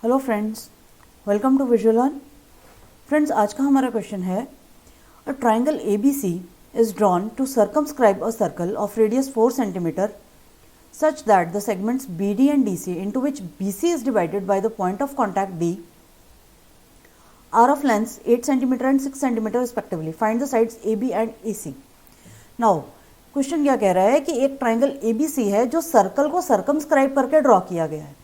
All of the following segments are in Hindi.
Hello friends, welcome to visual learn. Friends, आज का हमारा क्वेश्चन है a triangle A B C is drawn to circumscribe a circle of radius 4 cm such that the segments BD and DC into which BC is divided by the point of contact D are of lengths 8 cm and 6 cm respectively. Find the sides AB and AC. Now, question क्या कह रहा है कि एक ट्राइंगल ABC है जो सर्कल को सर्कमस्क्राइब करके ड्रॉ किया गया है।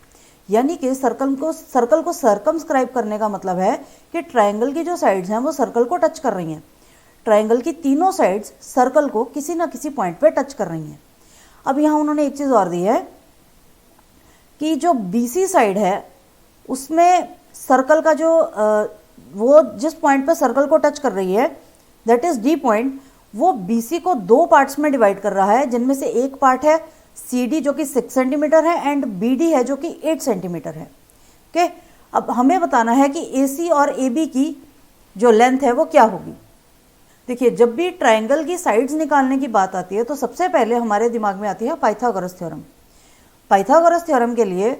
यानी कि सर्कल को सर्कमस्क्राइब करने का मतलब है कि ट्राइंगल की जो साइड्स हैं वो सर्कल को टच कर रही हैं। ट्राइंगल की तीनों साइड्स सर्कल को किसी ना किसी पॉइंट पे टच कर रही हैं। अब यहाँ उन्होंने एक चीज़ और दी है कि जो BC साइड है उसमें सर्कल का जो वो जिस पॉइंट पे सर्कल को टच कर रही है दैट इज D पॉइंट, वो BC को दो पार्ट्स में डिवाइड कर रहा है, जिनमें से एक पार्ट है CD जो कि 6 cm है एंड BD है जो कि 8 cm है। ओके, अब हमें बताना है कि AC और AB की जो लेंथ है वो क्या होगी। देखिए, जब भी ट्राइंगल की साइड्स निकालने की बात आती है तो सबसे पहले हमारे दिमाग में आती है पाइथागोरस थ्योरम। पाइथागोरस थ्योरम के लिए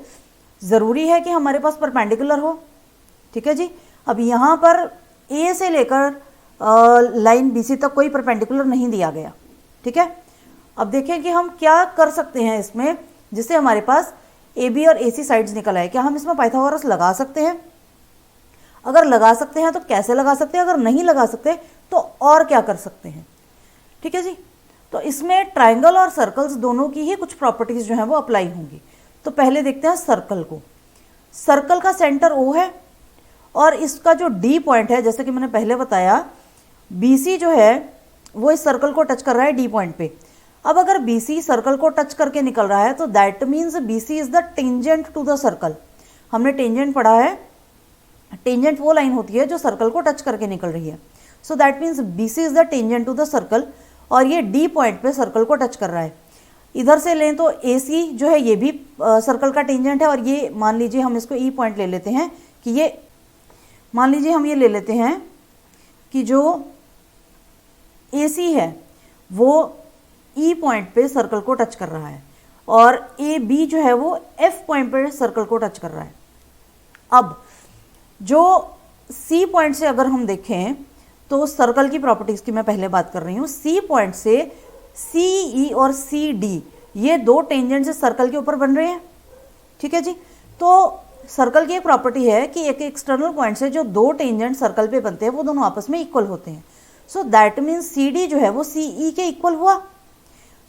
ज़रूरी है कि हमारे पास परपेंडिकुलर हो। ठीक है जी। अब यहाँ पर A से लेकर लाइन BC तक कोई परपेंडिकुलर नहीं दिया गया। ठीक है, अब देखें कि हम क्या कर सकते हैं इसमें जिससे हमारे पास AB और AC साइड्स निकल आए। क्या हम इसमें पाइथागोरस लगा सकते हैं? अगर लगा सकते हैं तो कैसे लगा सकते हैं, अगर नहीं लगा सकते तो और क्या कर सकते हैं। ठीक है जी। तो इसमें ट्राइंगल और सर्कल्स दोनों की ही कुछ प्रॉपर्टीज जो हैं वो अप्लाई होंगी। तो पहले देखते हैं सर्कल को। सर्कल का सेंटर O है और इसका जो D पॉइंट है, जैसे कि मैंने पहले बताया, BC जो है वो इस सर्कल को टच कर रहा है D पॉइंट पे। अब अगर BC सर्कल को टच करके निकल रहा है तो that means BC is the tangent to the circle. हमने टेंजेंट पढ़ा है, टेंजेंट वो लाइन होती है जो सर्कल को टच करके निकल रही है। So that means BC is the tangent to the circle और ये D पॉइंट पे सर्कल को टच कर रहा है। इधर से लें तो AC जो है ये भी सर्कल का टेंजेंट है और ये मान लीजिए हम इसको E पॉइंट ले लेते हैं कि ये मान लीजिए हम ये ले लेते हैं कि जो AC है वो E पॉइंट पे सर्कल को टच कर रहा है और AB जो है वो F पॉइंट पे सर्कल को टच कर रहा है। अब जो C पॉइंट से अगर हम देखें तो सर्कल की प्रॉपर्टीज की मैं पहले बात कर रही हूँ। C पॉइंट से CE और CD ये दो टेंजेंट से सर्कल के ऊपर बन रहे हैं। ठीक है जी। तो सर्कल की एक प्रॉपर्टी है कि एक एक्सटर्नल पॉइंट से जो दो टेंजेंट सर्कल पे बनते हैं वो दोनों आपस में इक्वल होते हैं। सो दैट मीन्स CD जो है वो CE के इक्वल हुआ।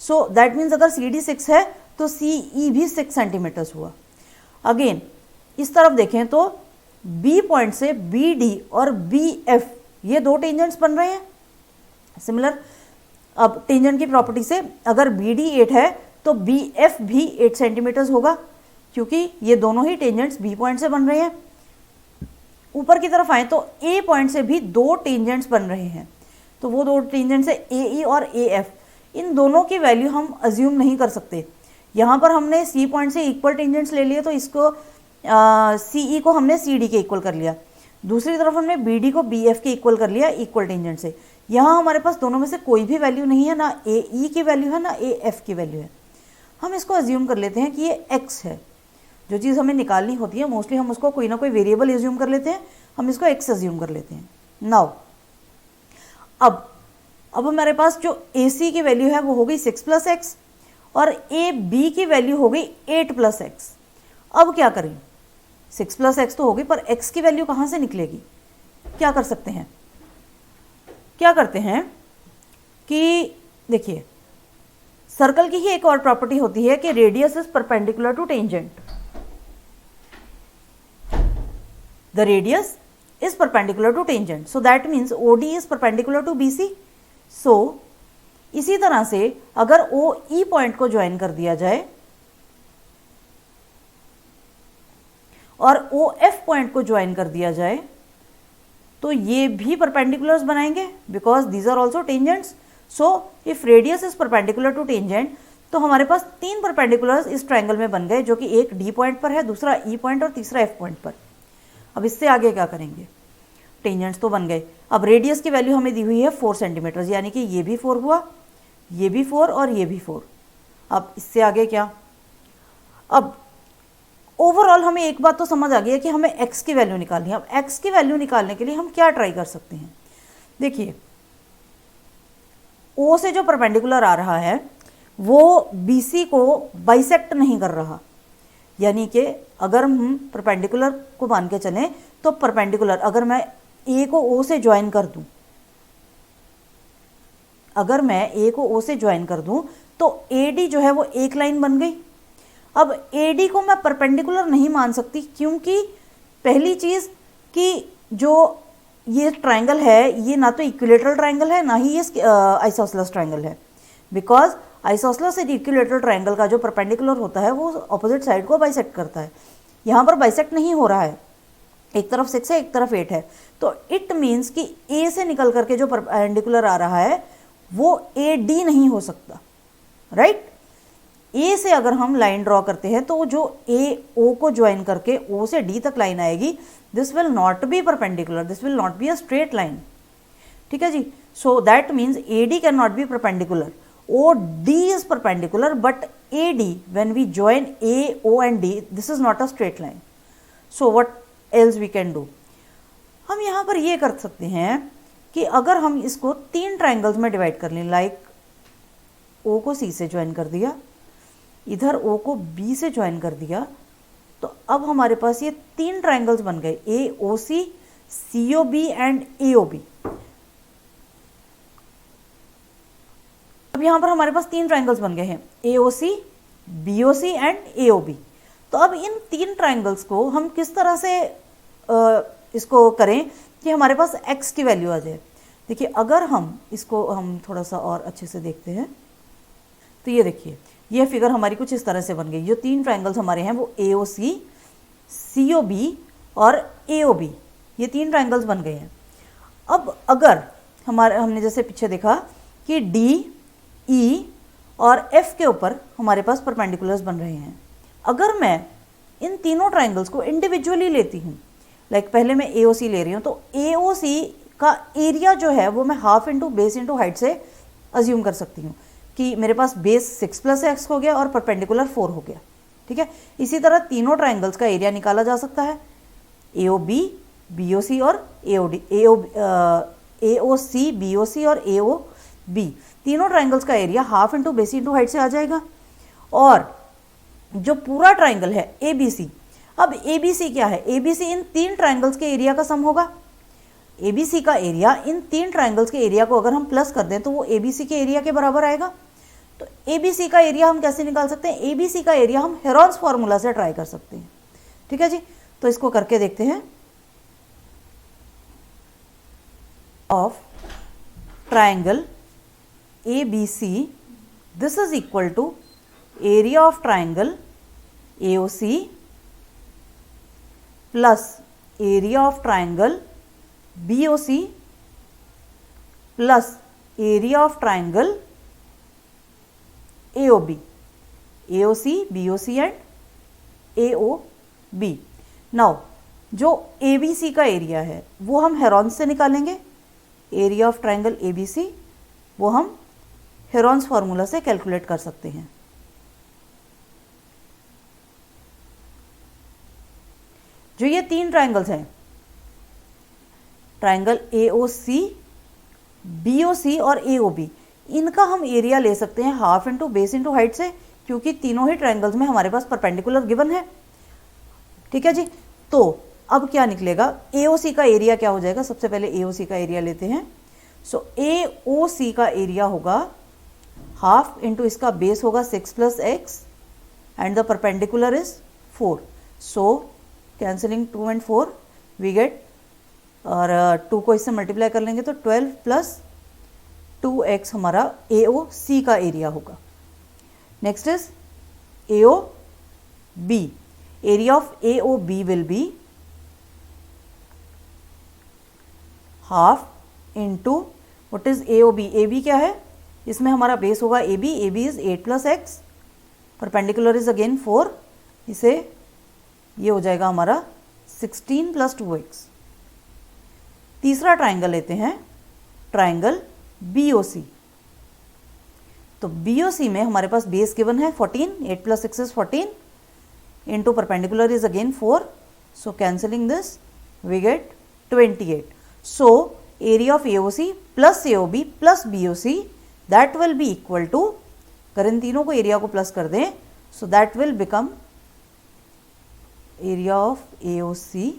सो दैट मीन्स अगर CD 6 है तो CE भी 6 cm हुआ। अगेन इस तरफ देखें तो B पॉइंट से BD और BF ये दो टेंजेंट्स बन रहे हैं। सिमिलर, अब टेंजेंट की प्रॉपर्टी से अगर BD 8 है तो BF भी 8 cm होगा, क्योंकि ये दोनों ही टेंजेंट्स B पॉइंट से बन रहे हैं। ऊपर की तरफ आए तो A पॉइंट से भी दो टेंजेंट्स बन रहे हैं। तो वो दो टेंजेंट्स है AE और AF। इन दोनों की वैल्यू हम अज्यूम नहीं कर सकते। यहाँ पर हमने C पॉइंट से इक्वल टेंजेंट्स ले लिए तो इसको CE को हमने CD के इक्वल कर लिया। दूसरी तरफ हमने BD को BF के इक्वल कर लिया इक्वल टेंजेंट से। यहाँ हमारे पास दोनों में से कोई भी वैल्यू नहीं है, ना AE की वैल्यू है ना AF की वैल्यू है। हम इसको अज्यूम कर लेते हैं कि ये X है। जो चीज़ हमें निकालनी होती है मोस्टली हम उसको कोई ना कोई वेरिएबल अज्यूम कर लेते हैं। हम इसको X अज्यूम कर लेते हैं। नाउ अब हमारे पास जो AC की वैल्यू है वो हो गई 6 + x और AB की वैल्यू हो गई 8 + x। अब क्या करें? 6 + x तो हो गई, पर x की वैल्यू कहाँ से निकलेगी? क्या कर सकते हैं? क्या करते हैं कि देखिए, सर्कल की ही एक और प्रॉपर्टी होती है कि radius is perpendicular to tangent. The radius is perpendicular to tangent, so that means OD is perpendicular to BC. so इसी तरह से अगर OE पॉइंट को ज्वाइन कर दिया जाए और OF पॉइंट को ज्वाइन कर दिया जाए तो ये भी परपेंडिकुलर्स बनाएंगे because these are also tangents. So if radius is perpendicular to tangent तो हमारे पास तीन परपेंडिकुलर्स इस ट्राइंगल में बन गए, जो कि एक D पॉइंट पर है, दूसरा E पॉइंट और तीसरा F पॉइंट पर। अब इससे आगे क्या करेंगे? टेंजेंट्स तो बन गए। अब रेडियस की वैल्यू हमें दी हुई है 4 cm, यानी कि ये भी 4 हुआ, ये भी 4 और ये भी 4। अब इससे आगे क्या? अब ओवरऑल हमें एक बात तो समझ आ गई है कि हमें x की वैल्यू निकालनी है। अब x की वैल्यू निकालने के लिए हम क्या ट्राई कर सकते हैं? देखिए, O से जो परपेंडिकुलर आ रहा है वो BC को बाइसेक्ट नहीं कर रहा, यानी कि अगर हम परपेंडिकुलर को मान के चलें तो परपेंडिकुलर अगर मैं A को O से ज्वाइन कर दूं, अगर मैं A को O से ज्वाइन कर दूं तो AD जो है वो एक लाइन बन गई। अब AD को मैं परपेंडिकुलर नहीं मान सकती, क्योंकि पहली चीज़ कि जो ये ट्रायंगल है ये ना तो इक्विलेटरल ट्रायंगल है ना ही ये आइसोसेलेस ट्रायंगल है, because isosceles and equilateral triangle का जो परपेंडिकुलर होता है वो ऑपोजिट साइड को बाइसेक्ट करता है। यहाँ पर बाइसेक्ट नहीं हो रहा है, एक तरफ 6 है एक तरफ 8 है, तो इट मीन्स कि A से निकल करके जो परपेंडिकुलर आ रहा है वो AD नहीं हो सकता, राइट? A से अगर हम लाइन ड्रॉ करते हैं तो जो AO को ज्वाइन करके O से D तक लाइन आएगी, this will not be perpendicular, this will not be a straight line, ठीक है जी। So that means AD can not be perpendicular, OD is perpendicular but AD when we join AO and D, this is not a straight line. So what else we can do? हम यहाँ पर ये कर सकते हैं कि अगर हम इसको 3 ट्राइंगल्स में डिवाइड कर लें, लाइक O को C से ज्वाइन कर दिया, इधर O को B से ज्वाइन कर दिया, तो अब हमारे पास ये 3 ट्राइंगल्स बन गए, AOC, COB एंड AOB। अब यहाँ पर हमारे पास 3 ट्राइंगल्स बन गए हैं, AOC, BOC एंड AOB। तो अब इन 3 ट्राइंगल्स को हम किस तरह से इसको करें कि हमारे पास x की वैल्यू आ जाए। देखिए, अगर हम इसको हम थोड़ा सा और अच्छे से देखते हैं तो ये देखिए, ये फिगर हमारी कुछ इस तरह से बन गई। जो 3 ट्राइंगल्स हमारे हैं वो AOC, COB और AOB, ये 3 ट्राइंगल्स बन गए हैं। अब अगर हमने जैसे पीछे देखा कि D, E और F के ऊपर हमारे पास परपेंडिकुलर्स बन रहे हैं, अगर मैं इन तीनों ट्राइंगल्स को इंडिविजुअली लेती हूँ, लाइक पहले मैं AOC ले रही हूँ, तो AOC का एरिया जो है वो मैं half into base into height से अज्यूम कर सकती हूँ कि मेरे पास बेस 6 + x हो गया और परपेंडिकुलर 4 हो गया, ठीक है। इसी तरह तीनों ट्राइंगल्स का एरिया निकाला जा सकता है, AOB, BOC और AOC, BOC और AOB, तीनों ट्राइंगल्स का area half into base into height से आ जाएगा। और जो पूरा ट्राइंगल है ABC, अब ABC क्या है? ABC इन 3 ट्राइंगल्स के एरिया का सम होगा। ABC का एरिया इन 3 ट्राइंगल्स के एरिया को अगर हम प्लस कर दें तो वो ABC के एरिया के बराबर आएगा। तो ABC का एरिया हम कैसे निकाल सकते हैं? ABC का एरिया हम हेरॉन्स फार्मूला से ट्राई कर सकते हैं, ठीक है जी। तो इसको करके देखते हैं। Of triangle ABC, this is equal to area of triangle AOC plus area of triangle BOC plus area of triangle AOB, AOC, BOC and AOB। Now जो ABC का एरिया है वो हम हेरॉन्स से निकालेंगे, एरिया ऑफ ट्राइंगल ABC वो हम हेरॉन्स फार्मूला से कैलकुलेट कर सकते हैं। जो ये 3 ट्राइंगल्स हैं, ट्राइंगल AOC, BOC और AOB, इनका हम एरिया ले सकते हैं half into base into height से, क्योंकि तीनों ही ट्राइंगल्स में हमारे पास परपेंडिकुलर गिवन है, ठीक है जी। तो अब क्या निकलेगा? AOC का एरिया क्या हो जाएगा? सबसे पहले AOC का एरिया लेते हैं। सो AOC का एरिया होगा हाफ इंटू इसका बेस होगा 6 + x and the perpendicular is 4। So cancelling 2 and 4 we get, और 2 को इससे मल्टीप्लाई कर लेंगे तो 12 + 2x हमारा AOC का एरिया होगा। Next is AOB, area of AOB will be half into what is AOB। AB क्या है? इसमें हमारा बेस होगा AB is 8 + x, perpendicular is again 4, इसे ये हो जाएगा हमारा 16 + 2x। तीसरा ट्राइंगल लेते हैं, ट्राइंगल BOC। तो BOC में हमारे पास बेस गिवन है 14, 8 + 6 is 14, into perpendicular is again 4. So cancelling this we get 28. So area of AOC plus AOB plus BOC that will be equal to, अगर इन तीनों को एरिया को प्लस कर दें, so that will become area of AOC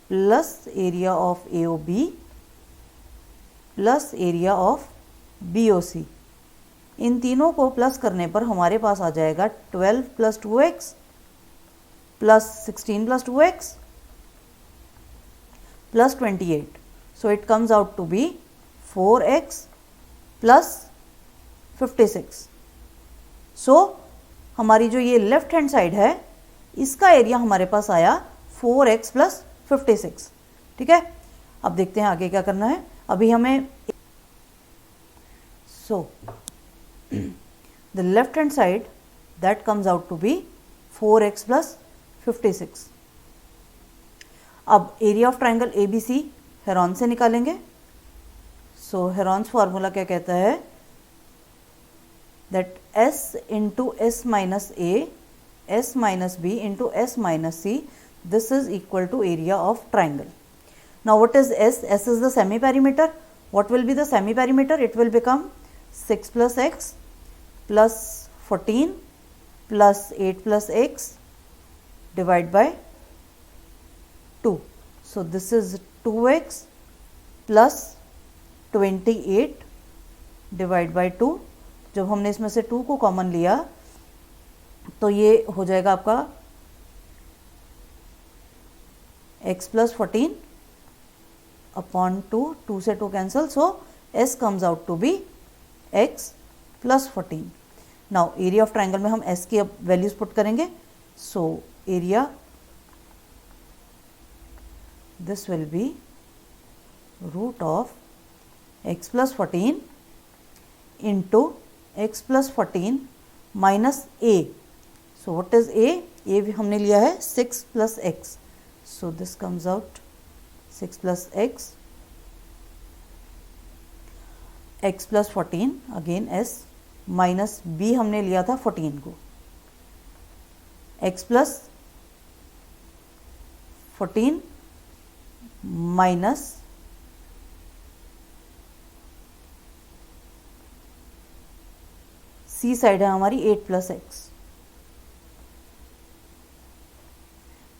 plus area of AOB plus area of BOC. इन तीनों को प्लस करने पर हमारे पास आ जाएगा 12 plus 2x plus 16 plus 2x plus 28. So it comes out to be 4x plus 56. So हमारी जो ये लेफ्ट हैंड साइड है इसका एरिया हमारे पास आया 4x प्लस 56. ठीक है, अब देखते हैं आगे क्या करना है. अभी हमें सो the left hand side that comes out to be 4x plus 56. अब area of triangle ABC Heron से निकालेंगे. सो हेरॉन्स फार्मूला क्या कहता है, that S into S minus A S minus B into S minus C, this is equal to area of triangle. Now what is S? S is the semi perimeter. What will be the semi perimeter? It will become 6 plus x plus 14 plus 8 plus x divide by 2. So this is 2x plus 28 divide by 2. जब हमने इसमें से 2 को कॉमन लिया तो ये हो जाएगा आपका x plus 14 अपॉन 2. 2 से 2 cancel. So s comes out to be x plus 14. Now area of triangle में हम s की अब वैल्यूज पुट करेंगे. So area this will be root of x plus 14 into x plus 14 minus a. So what is a? a भी हमने लिया है 6 plus x. So this comes out 6 plus x x plus 14 again s minus b हमने लिया था 14 को, x plus 14 minus c side है हमारी 8 प्लस x.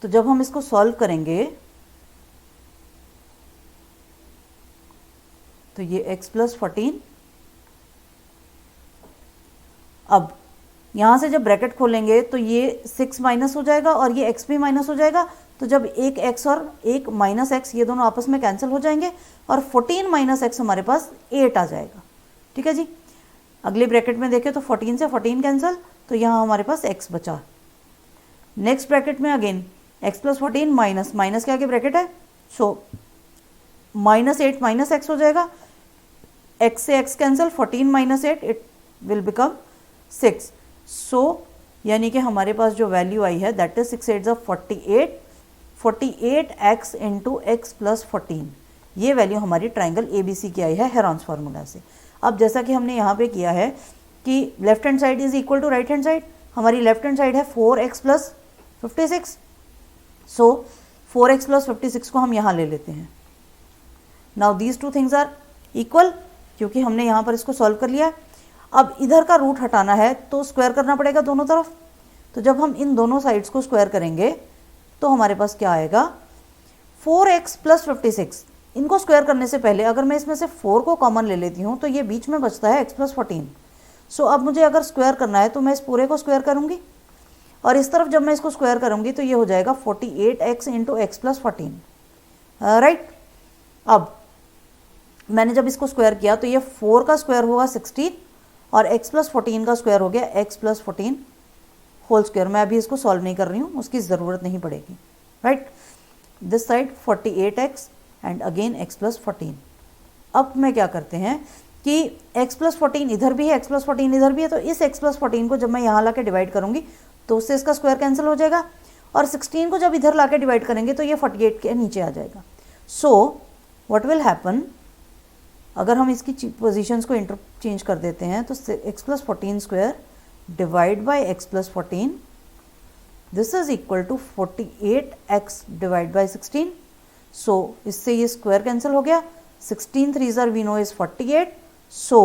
तो जब हम इसको सॉल्व करेंगे तो ये x प्लस 14, अब यहाँ से जब ब्रैकेट खोलेंगे तो ये 6 माइनस हो जाएगा और ये x भी माइनस हो जाएगा. तो जब एक x और एक माइनस x ये दोनों आपस में कैंसिल हो जाएंगे और 14 माइनस x हमारे पास 8 आ जाएगा. ठीक है जी. अगले ब्रैकेट में देखें तो 14 से 14 कैंसिल, तो यहाँ हमारे पास x बचा. नेक्स्ट ब्रैकेट में again x plus 14 minus minus के आगे ब्रैकेट है, सो माइनस 8 माइनस x हो जाएगा. x से x cancel, 14 minus 8 it will become 6. सो यानी कि हमारे पास जो वैल्यू आई है that is 6 8 48, 48x into x plus 14. ये वैल्यू हमारी ट्राइंगल ABC की आई है हेरॉन्स फार्मूला से. अब जैसा कि हमने यहाँ पे किया है कि left hand side is equal to right hand side, हमारी लेफ्ट हैंड साइड है 4x प्लस 56. सो 4x प्लस 56 को हम यहाँ ले लेते हैं. Now these two things are equal, क्योंकि हमने यहाँ पर इसको सॉल्व कर लिया. अब इधर का रूट हटाना है तो स्क्वायर करना पड़ेगा दोनों तरफ. तो जब हम इन दोनों साइड्स को स्क्वायर करेंगे तो हमारे पास क्या आएगा, 4x प्लस 56. इनको स्क्वायर करने से पहले अगर मैं इसमें से 4 को कॉमन ले लेती हूँ तो ये बीच में बचता है x प्लस 14. सो अब मुझे अगर स्क्वायर करना है तो मैं इस पूरे को स्क्वायर करूँगी और इस तरफ जब मैं इसको स्क्वायर करूँगी तो ये हो जाएगा 48x into x plus 14. Right. अब मैंने जब इसको स्क्वायर किया तो ये 4 का स्क्वायर होगा 16 और x प्लस 14 का स्क्वायर हो गया x प्लस 14 होल स्क्वायर. मैं अभी इसको सॉल्व नहीं कर रही हूँ, उसकी ज़रूरत नहीं पड़ेगी. Right. This side 48x and again x plus 14. अब मैं क्या करते हैं कि x प्लस 14 इधर भी है, x प्लस 14 इधर भी है, तो इस x प्लस 14 को जब मैं यहाँ ला के डिवाइड करूँगी तो उससे इसका स्क्वायर कैंसिल हो जाएगा और 16 को जब इधर ला के डिवाइड करेंगे तो ये 48 के नीचे आ जाएगा. सो व्हाट विल हैपन, अगर हम इसकी पोजीशंस को इंटरचेंज कर देते हैं तो x plus 14 square divide by x plus 14 this is equal to 48x divide by 16। So इससे ये स्क्वायर कैंसिल हो गया, 16 3s we know is 48। So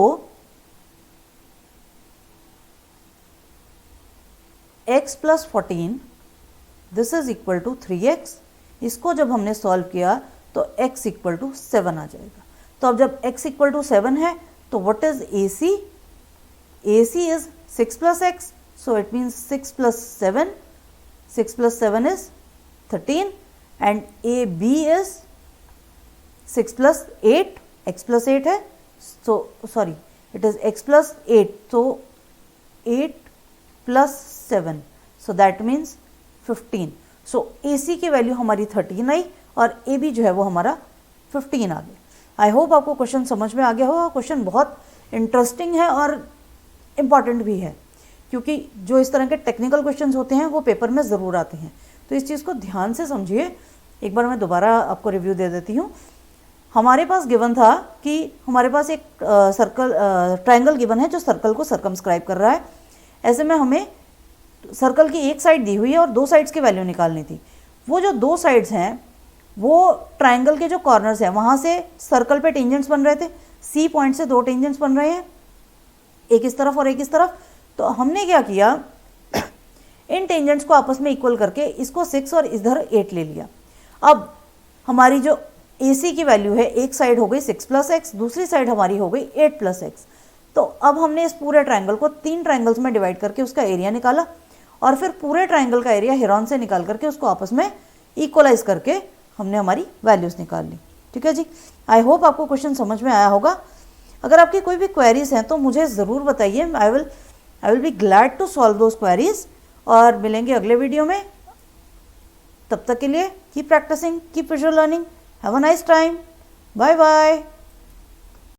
x plus 14 this is equal to 3x। इसको जब हमने सॉल्व किया तो x इक्वल टू 7 आ जाएगा। तो अब जब x इक्वल टू 7 है तो what is AC? AC is 6 plus x, so it means 6 plus 7, 6 plus 7 is 13, and AB is 6 plus 8, x plus 8 है, so sorry it is x plus 8, so 8 plus 7, so that means 15. So AC की वैल्यू हमारी 13 आई और AB जो है वो हमारा 15 आ गया। आई होप आपको क्वेश्चन समझ में आ गया होगा। क्वेश्चन बहुत इंटरेस्टिंग है और इम्पॉर्टेंट भी है, क्योंकि जो इस तरह के टेक्निकल क्वेश्चंस होते हैं वो पेपर में ज़रूर आते हैं। तो इस चीज़ को ध्यान से समझिए। एक बार मैं दोबारा आपको रिव्यू दे देती हूँ। हमारे पास गिवन था कि हमारे पास एक ट्रायंगल गिवन है जो सर्कल को सर्कमस्क्राइब कर रहा है। ऐसे में हमें सर्कल की एक साइड दी हुई है और दो साइड्स की वैल्यू निकालनी थी। वो जो दो साइड्स हैं वो ट्रायंगल के जो कॉर्नर्स हैं वहाँ से सर्कल पे टेंजेंट्स बन रहे थे। सी पॉइंट से दो टेंजेंट्स बन रहे हैं, एक इस तरफ और एक इस तरफ। तो हमने क्या किया, इन टेंजेंट्स को आपस में इक्वल करके इसको 6 और इधर 8 ले लिया। अब हमारी जो AC की वैल्यू है, एक साइड हो गई 6 प्लस एक्स, दूसरी साइड हमारी हो गई 8 प्लस एक्स। तो अब हमने इस पूरे ट्रायंगल को 3 ट्रायंगल्स में डिवाइड करके उसका एरिया निकाला और फिर पूरे ट्रायंगल का एरिया हेरॉन से निकाल करके उसको आपस में इक्वलाइज करके हमने हमारी वैल्यूज़ निकाल ली। ठीक है जी, आई होप आपको क्वेश्चन समझ में आया होगा। अगर आपकी कोई भी क्वेरीज हैं तो मुझे ज़रूर बताइए। I will be glad to solve those queries. और मिलेंगे अगले वीडियो में। तब तक के लिए keep practising, keep visual learning. Have a nice time. Bye bye.